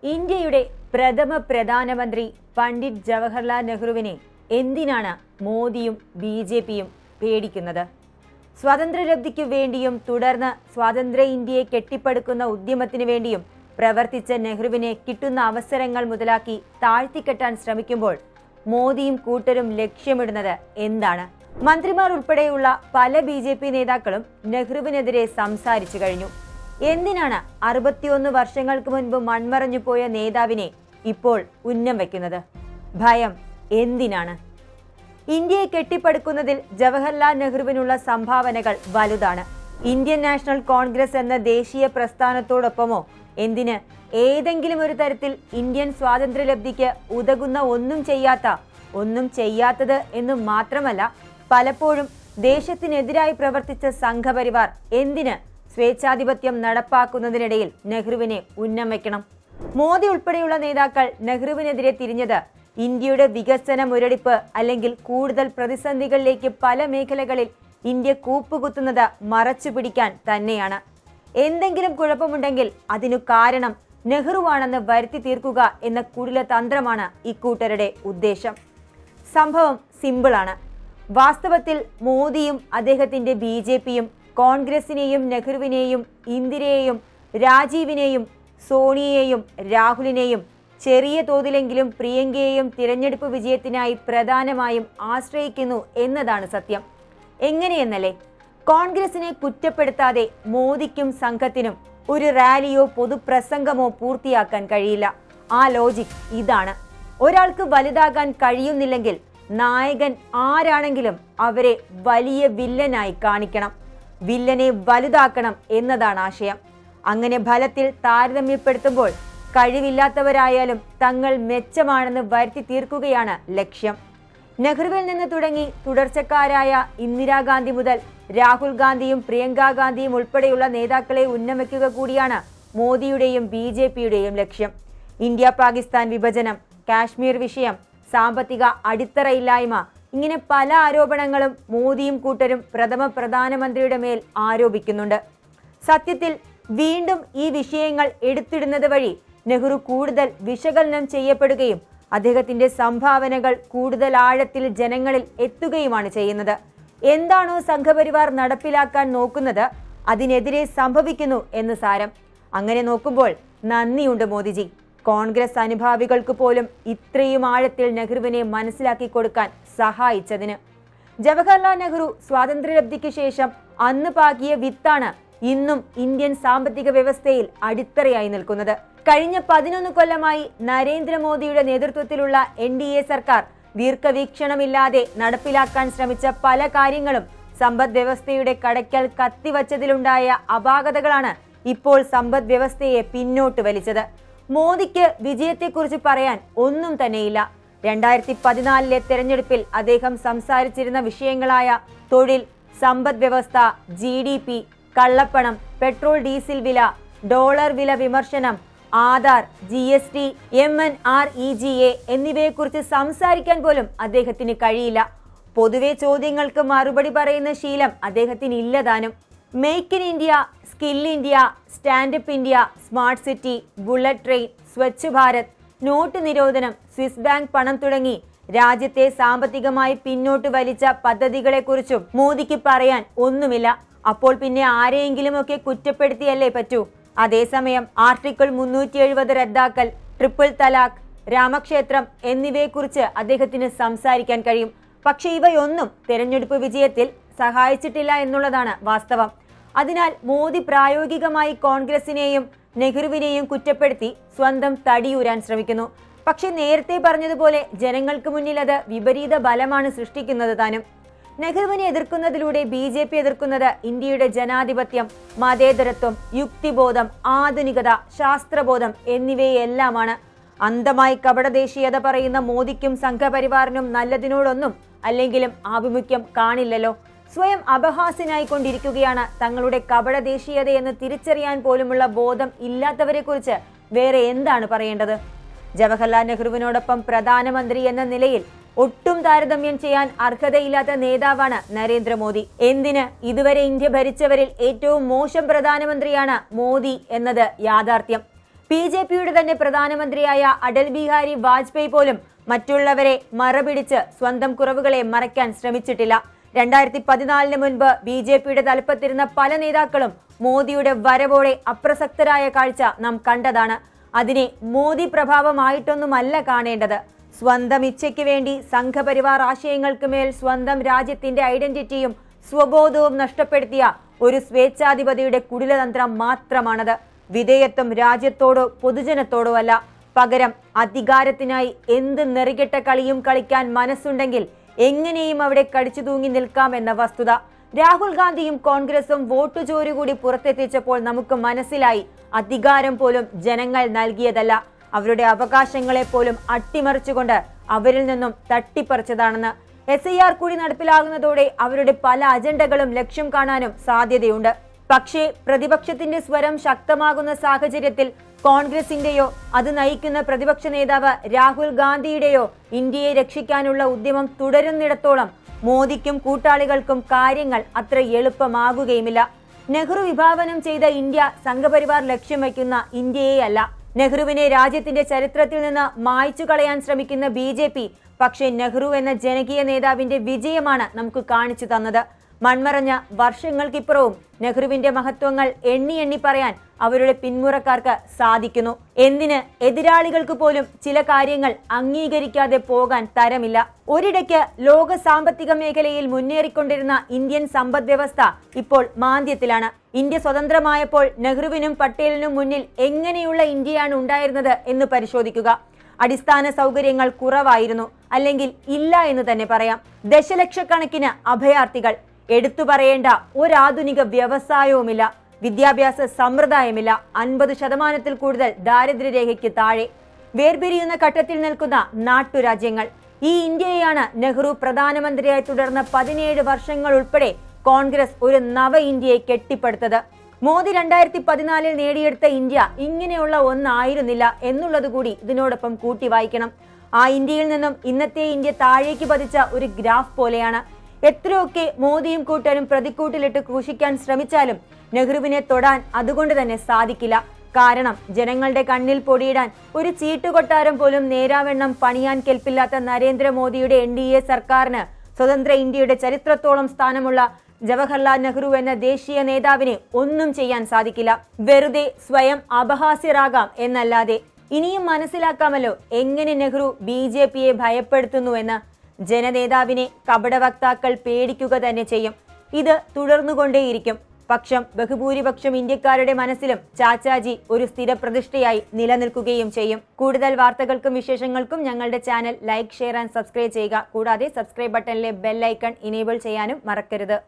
ഇന്ത്യയുടെ പ്രഥമ പ്രധാനമന്ത്രി പണ്ഡിറ്റ് ജവഹർലാൽ നെഹ്റുവിനെ എന്തിനാണ് മോദിയും ബി.ജെ.പിയും പേടിക്കുന്നത്? സ്വാതന്ത്ര്യലബ്ധിക്കു വേണ്ടിയും തുടർന്ന് സ്വതന്ത്ര ഇന്ത്യയെ കെട്ടിപ്പടുക്കുന്ന ഉദ്യമത്തിനു വേണ്ടിയും പ്രവർത്തിച്ച നെഹ്റുവിനെ കിട്ടുന്ന അവസരങ്ങൾ മുതലാക്കി താഴ്ത്തിക്കെട്ടാൻ ശ്രമിക്കുമ്പോൾ മോദിയും കൂട്ടരും ലക്ഷ്യമിടുന്നത് എന്താണ്? മന്ത്രിമാർ ഉൾപ്പെടെയുള്ള പല ബി.ജെ.പി നേതാക്കളും നെഹ്റുവിനെതിരെ സംസാരിച്ചു കഴിഞ്ഞു. എന്തിനാണ് 61 വർഷങ്ങൾക്ക് മുൻപ് മൺമറഞ്ഞു പോയ നേതാവിനെ ഇപ്പോൾ ഉന്നം വയ്ക്കുന്നത്? ഭയം എന്തിനാണ്? ഇന്ത്യയെ കെട്ടിപ്പടുക്കുന്നതിൽ ജവഹർലാൽ നെഹ്റുവിനുള്ള സംഭാവനകൾ വലുതാണ്. ഇന്ത്യൻ നാഷണൽ കോൺഗ്രസ് എന്ന ദേശീയ പ്രസ്ഥാനത്തോടൊപ്പമോ എന്തിന് ഏതെങ്കിലും ഒരു തരത്തിൽ ഇന്ത്യൻ സ്വാതന്ത്ര്യലബ്ധിക്ക് ഉതകുന്ന ഒന്നും ചെയ്യാത്തത് എന്നു മാത്രമല്ല, പലപ്പോഴും ദേശത്തിനെതിരായി പ്രവർത്തിച്ച സംഘപരിവാർ എന്തിന് സ്വേച്ഛാധിപത്യം നടപ്പാക്കുന്നതിനിടയിൽ നെഹ്റുവിനെ ഉന്നം വയ്ക്കണം? മോദി ഉൾപ്പെടെയുള്ള നേതാക്കൾ നെഹ്റുവിനെതിരെ തിരിഞ്ഞത് ഇന്ത്യയുടെ വികസന മുരടിപ്പ് അല്ലെങ്കിൽ കൂടുതൽ പ്രതിസന്ധികളിലേക്ക് പല മേഖലകളിൽ ഇന്ത്യ കൂപ്പുകുത്തുന്നത് മറച്ചു പിടിക്കാൻ തന്നെയാണ്. എന്തെങ്കിലും കുഴപ്പമുണ്ടെങ്കിൽ അതിനു കാരണം നെഹ്റുവാണെന്ന് വരുത്തി തീർക്കുക എന്ന കുടിലതന്ത്രമാണ് ഇക്കൂട്ടരുടെ ഉദ്ദേശം. സംഭവം സിമ്പിളാണ്. വാസ്തവത്തിൽ മോദിയും അദ്ദേഹത്തിന്റെ ബി.ജെ.പിയും കോൺഗ്രസിനെയും നെഹ്റുവിനെയും ഇന്ദിരയെയും രാജീവിനെയും സോണിയയെയും രാഹുലിനെയും ചെറിയ തോതിലെങ്കിലും പ്രിയങ്കയെയും തിരഞ്ഞെടുപ്പ് വിജയത്തിനായി പ്രധാനമായും ആശ്രയിക്കുന്നു എന്നതാണ് സത്യം. എങ്ങനെയെന്നല്ലേ? കോൺഗ്രസിനെ കുറ്റപ്പെടുത്താതെ മോദിക്കും സംഘത്തിനും ഒരു റാലിയോ പൊതുപ്രസംഗമോ പൂർത്തിയാക്കാൻ കഴിയില്ല. ആ ലോജിക് ഇതാണ്. ഒരാൾക്ക് വലുതാകാൻ കഴിയുന്നില്ലെങ്കിൽ നായകൻ ആരാണെങ്കിലും അവരെ വലിയ വില്ലനായി കാണിക്കണം, വില്ലനെ വലുതാക്കണം എന്നതാണ് ആശയം. അങ്ങനെ ഫലത്തിൽ താരതമ്യപ്പെടുത്തുമ്പോൾ കഴിവില്ലാത്തവരായാലും തങ്ങൾ മെച്ചമാണെന്ന് വരുത്തി തീർക്കുകയാണ് ലക്ഷ്യം. നെഹ്റുവിൽ നിന്ന് തുടങ്ങി തുടർച്ചക്കാരായ ഇന്ദിരാഗാന്ധി മുതൽ രാഹുൽ ഗാന്ധിയും പ്രിയങ്ക ഗാന്ധിയും ഉൾപ്പെടെയുള്ള നേതാക്കളെ ഉന്നമിക്കുക കൂടിയാണ് മോദിയുടെയും ബി.ജെ.പിയുടെയും ലക്ഷ്യം. ഇന്ത്യ പാകിസ്ഥാൻ വിഭജനം, കാശ്മീർ വിഷയം, സാമ്പത്തിക അടിത്തറയില്ലായ്മ, ഇങ്ങനെ പല ആരോപണങ്ങളും മോദിയും കൂട്ടരും പ്രഥമ പ്രധാനമന്ത്രിയുടെ മേൽ ആരോപിക്കുന്നുണ്ട്. സത്യത്തിൽ വീണ്ടും ഈ വിഷയങ്ങൾ എടുത്തിടുന്നത് വഴി നെഹ്റു കൂടുതൽ വിശകലനം ചെയ്യപ്പെടുകയും അദ്ദേഹത്തിന്റെ സംഭാവനകൾ കൂടുതൽ ആഴത്തിൽ ജനങ്ങളിൽ എത്തുകയുമാണ് ചെയ്യുന്നത്. എന്താണോ സംഘപരിവാർ നടപ്പിലാക്കാൻ നോക്കുന്നത് അതിനെതിരെ സംഭവിക്കുന്നു എന്ന് സാരം. അങ്ങനെ നോക്കുമ്പോൾ നന്ദിയുണ്ട് മോദിജി, കോൺഗ്രസ് അനുഭാവികൾക്ക് പോലും ഇത്രയും ആഴത്തിൽ നെഹ്റുവിനെ മനസ്സിലാക്കി കൊടുക്കാൻ സഹായിച്ചതിന്. ജവഹർലാൽ നെഹ്റു സ്വാതന്ത്ര്യലബ്ധിക്ക് ശേഷം അന്ന് പാകിയ വിത്താണ് ഇന്നും ഇന്ത്യൻ സാമ്പത്തിക വ്യവസ്ഥയിൽ അടിത്തറയായി നിൽക്കുന്നത്. കഴിഞ്ഞ 11 കൊല്ലമായി നരേന്ദ്രമോദിയുടെ നേതൃത്വത്തിലുള്ള NDA സർക്കാർ ദീർഘവീക്ഷണമില്ലാതെ നടപ്പിലാക്കാൻ ശ്രമിച്ച പല കാര്യങ്ങളും സമ്പദ് വ്യവസ്ഥയുടെ കടയ്ക്കൽ കത്തിവച്ചതിലുണ്ടായ അപാകതകളാണ് ഇപ്പോൾ സമ്പദ് വ്യവസ്ഥയെ പിന്നോട്ട് വലിച്ചത്. മോദിക്ക് വിജയത്തെക്കുറിച്ച് പറയാൻ ഒന്നും തന്നെയില്ല. 2014 തെരഞ്ഞെടുപ്പിൽ അദ്ദേഹം സംസാരിച്ചിരുന്ന വിഷയങ്ങളായ തൊഴിൽ, സമ്പദ് വ്യവസ്ഥ, GDP, കള്ളപ്പണം, പെട്രോൾ ഡീസൽ വില, ഡോളർ വില വിമർശനം, ആധാർ, GST, MNREGA എന്നിവയെക്കുറിച്ച് സംസാരിക്കാൻ പോലും അദ്ദേഹത്തിന് കഴിയില്ല. പൊതുവെ ചോദ്യങ്ങൾക്ക് മറുപടി പറയുന്ന ശീലം അദ്ദേഹത്തിന് ഇല്ലതാനും. Make in India, skill India, standup India, smart city, bullet train, Swachh Bharat, note നിരോധനം, സ്വിസ് ബാങ്ക് പണം തുടങ്ങി രാജ്യത്തെ സാമ്പത്തികമായി പിന്നോട്ട് വലിച്ച പദ്ധതികളെക്കുറിച്ചും മോദിക്ക് പറയാൻ ഒന്നുമില്ല. അപ്പോൾ പിന്നെ ആരെയെങ്കിലും ഒക്കെ കുറ്റപ്പെടുത്തിയല്ലേ പറ്റൂ. അതേസമയം ആർട്ടിക്കിൾ 370 റദ്ദാക്കൽ, ട്രിപ്പിൾ തലാഖ്, രാമക്ഷേത്രം എന്നിവയെക്കുറിച്ച് അദ്ദേഹത്തിന് സംസാരിക്കാൻ കഴിയും. പക്ഷേ ഇവയൊന്നും തെരഞ്ഞെടുപ്പ് വിജയത്തിൽ സഹായിച്ചിട്ടില്ല എന്നുള്ളതാണ് വാസ്തവം. അതിനാൽ മോദി പ്രായോഗികമായി കോൺഗ്രസിനെയും നെഹ്റുവിനെയും കുറ്റപ്പെടുത്തി സ്വന്തം തടിയൂരാൻ ശ്രമിക്കുന്നു. പക്ഷെ നേരത്തെ പറഞ്ഞതുപോലെ ജനങ്ങൾക്ക് മുന്നിൽ അത് വിപരീത ബലമാണ് സൃഷ്ടിക്കുന്നത് താനും. നെഹ്റുവിനെ എതിർക്കുന്നതിലൂടെ ബി.ജെ.പി എതിർക്കുന്നത് ഇന്ത്യയുടെ ജനാധിപത്യം, മതേതരത്വം, യുക്തിബോധം, ആധുനികത, ശാസ്ത്രബോധം എന്നിവയെല്ലാമാണ്. അന്ധമായി കപടദേശീയത പറയുന്ന മോദിക്കും സംഘപരിവാറിനും നല്ലതിനോടൊന്നും അല്ലെങ്കിലും ആഭിമുഖ്യം കാണില്ലല്ലോ. സ്വയം അപഹാസ്യനായിക്കൊണ്ടിരിക്കുകയാണ്. തങ്ങളുടെ കപടദേശീയതയെന്ന് തിരിച്ചറിയാൻ പോലുമുള്ള ബോധം ഇല്ലാത്തവരെക്കുറിച്ച് വേറെ എന്താണ് പറയേണ്ടത്? ജവഹർലാൽ നെഹ്റുവിനോടൊപ്പം പ്രധാനമന്ത്രി എന്ന നിലയിൽ ഒട്ടും താരതമ്യം ചെയ്യാൻ അർഹതയില്ലാത്ത നേതാവാണ് നരേന്ദ്രമോദി. എന്തിന്, ഇതുവരെ ഇന്ത്യ ഭരിച്ചവരിൽ ഏറ്റവും മോശം പ്രധാനമന്ത്രിയാണ് മോദി എന്നത് യാഥാർത്ഥ്യം. BJPയുടെ തന്നെ പ്രധാനമന്ത്രിയായ അടൽ ബിഹാരി വാജ്പേയി പോലും മറ്റുള്ളവരെ മറപിടിച്ച് സ്വന്തം കുറവുകളെ മറയ്ക്കാൻ ശ്രമിച്ചിട്ടില്ല. 2014 മുൻപ് BJPയുടെ തലപ്പത്തിരുന്ന പല നേതാക്കളും മോദിയുടെ വരവോടെ അപ്രസക്തരായ കാഴ്ച നാം കണ്ടതാണ്. അതിനെ മോദി പ്രഭാവമായിട്ടൊന്നുമല്ല കാണേണ്ടത്. സ്വന്തം ഇച്ഛയ്ക്ക് വേണ്ടി സംഘപരിവാർ ആശയങ്ങൾക്ക് മേൽ സ്വന്തം രാജ്യത്തിന്റെ ഐഡന്റിറ്റിയും സ്വബോധവും നഷ്ടപ്പെടുത്തിയ ഒരു സ്വേച്ഛാധിപതിയുടെ കുടിലതന്ത്രം മാത്രമാണത്. വിധേയത്വം രാജ്യത്തോടോ പൊതുജനത്തോടോ അല്ല. പകരം അധികാരത്തിനായി എന്ത് നെറികെട്ട കളിയും കളിക്കാൻ മനസ്സുണ്ടെങ്കിൽ എങ്ങനെയും അവിടെ കടിച്ചു തൂങ്ങി നിൽക്കാമെന്ന വസ്തുത രാഹുൽ ഗാന്ധിയും കോൺഗ്രസും വോട്ട് ചോരുകൂടി പുറത്തെത്തിച്ചപ്പോൾ നമുക്ക് മനസ്സിലായി. അധികാരം പോലും ജനങ്ങൾ നൽകിയതല്ല, അവരുടെ അവകാശങ്ങളെ പോലും അട്ടിമറിച്ചുകൊണ്ട് അവരിൽ നിന്നും തട്ടിപ്പറിച്ചതാണെന്ന്. SIR കൂടി നടപ്പിലാകുന്നതോടെ അവരുടെ പല അജണ്ടകളും ലക്ഷ്യം കാണാനും സാധ്യതയുണ്ട്. പക്ഷേ പ്രതിപക്ഷത്തിന്റെ സ്വരം ശക്തമാകുന്ന സാഹചര്യത്തിൽ കോൺഗ്രസിന്റെയോ അത് നയിക്കുന്ന പ്രതിപക്ഷ നേതാവ് രാഹുൽ ഗാന്ധിയുടെയോ ഇന്ത്യയെ രക്ഷിക്കാനുള്ള ഉദ്യമം തുടരുന്നിടത്തോളം മോദിക്കും കൂട്ടാളികൾക്കും കാര്യങ്ങൾ അത്ര എളുപ്പമാകുകയുമില്ല. നെഹ്റു വിഭാവനം ചെയ്ത ഇന്ത്യ സംഘപരിവാർ ലക്ഷ്യം വയ്ക്കുന്ന ഇന്ത്യയെയല്ല. നെഹ്റുവിനെ രാജ്യത്തിന്റെ ചരിത്രത്തിൽ നിന്ന് മായ്ച്ചു കളയാൻ ശ്രമിക്കുന്ന BJP പക്ഷേ നെഹ്റു എന്ന ജനകീയ നേതാവിന്റെ വിജയമാണ് നമുക്ക് കാണിച്ചു തന്നത്. മൺമറഞ്ഞ വർഷങ്ങൾക്കിപ്പുറവും നെഹ്റുവിന്റെ മഹത്വങ്ങൾ എണ്ണി എണ്ണി പറയാൻ അവരുടെ പിന്മുറക്കാർക്ക് സാധിക്കുന്നു. എന്തിന് എതിരാളികൾക്ക് പോലും ചില കാര്യങ്ങൾ അംഗീകരിക്കാതെ പോകാൻ തരമില്ല. ഒരിടയ്ക്ക് ലോക സാമ്പത്തിക മേഖലയിൽ മുന്നേറിക്കൊണ്ടിരുന്ന ഇന്ത്യൻ സമ്പദ് വ്യവസ്ഥ ഇപ്പോൾ മാന്ദ്യത്തിലാണ്. ഇന്ത്യ സ്വതന്ത്രമായപ്പോൾ നെഹ്റുവിനും പട്ടേലിനും മുന്നിൽ എങ്ങനെയുള്ള ഇന്ത്യയാണ് ഉണ്ടായിരുന്നത് എന്ന് പരിശോധിക്കുക. അടിസ്ഥാന സൗകര്യങ്ങൾ കുറവായിരുന്നു, അല്ലെങ്കിൽ ഇല്ല എന്ന് തന്നെ പറയാം. ദശലക്ഷക്കണക്കിന് അഭയാർത്ഥികൾ, എടുത്തു പറയേണ്ട ഒരാധുനിക വ്യവസായവുമില്ല, വിദ്യാഭ്യാസ സമ്പ്രദായമില്ല, 50% കൂടുതൽ ദാരിദ്ര്യരേഖയ്ക്ക് താഴെ, വേർപിരിയുന്ന ഘട്ടത്തിൽ നിൽക്കുന്ന നാട്ടുരാജ്യങ്ങൾ. ഈ ഇന്ത്യയെയാണ് നെഹ്റു പ്രധാനമന്ത്രിയായി തുടർന്ന് 17 വർഷങ്ങൾ ഉൾപ്പെടെ കോൺഗ്രസ് ഒരു നവ ഇന്ത്യയെ കെട്ടിപ്പടുത്തത്. മോദി 2014 നേടിയെടുത്ത ഇന്ത്യ ഇങ്ങനെയുള്ള ഒന്നായിരുന്നില്ല എന്നുള്ളത് കൂടി ഇതിനോടൊപ്പം കൂട്ടി വായിക്കണം. ആ ഇന്ത്യയിൽ നിന്നും ഇന്നത്തെ ഇന്ത്യ താഴേക്ക് പതിച്ച ഒരു ഗ്രാഫ് പോലെയാണ്. എത്രയൊക്കെ മോദിയും കൂട്ടരും പ്രതിക്കൂട്ടിലിട്ട് ക്രൂശിക്കാൻ ശ്രമിച്ചാലും നെഹ്റുവിനെ തൊടാൻ അതുകൊണ്ട് തന്നെ സാധിക്കില്ല. കാരണം ജനങ്ങളുടെ കണ്ണിൽ പൊടിയിടാൻ ഒരു ചീട്ടുകൊട്ടാരം പോലും നേരാവണ്ണം പണിയാൻ കെൽപ്പില്ലാത്ത നരേന്ദ്രമോദിയുടെ NDA സർക്കാരിന് സ്വതന്ത്ര ഇന്ത്യയുടെ ചരിത്രത്തോളം സ്ഥാനമുള്ള ജവഹർലാൽ നെഹ്റു എന്ന ദേശീയ നേതാവിനെ ഒന്നും ചെയ്യാൻ സാധിക്കില്ല. വെറുതെ സ്വയം അപഹാസ്യരാകാം എന്നല്ലാതെ. ഇനിയും മനസ്സിലാക്കാമല്ലോ എങ്ങനെ നെഹ്റു BJPയെ ഭയപ്പെടുത്തുന്നുവെന്ന്. ജനനേതാവിനെ കപടവക്താക്കൾ പേടിക്കുക തന്നെ ചെയ്യും. ഇത് തുടർന്നുകൊണ്ടേയിരിക്കും. പക്ഷം ബഹുഭൂരിപക്ഷം ഇന്ത്യക്കാരുടെ മനസ്സിലും ചാച്ചാജി ഒരു സ്ഥിരപ്രതിഷ്ഠയായി നിലനിൽക്കുകയും ചെയ്യും. കൂടുതൽ വാർത്തകൾക്കും വിശേഷങ്ങൾക്കും ഞങ്ങളുടെ channel like, share and subscribe ചെയ്യുക. കൂടാതെ സബ്സ്ക്രൈബ് ബട്ടണിലെ ബെൽ ഐക്കൺ ഇനേബിൾ ചെയ്യാനും മറക്കരുത്.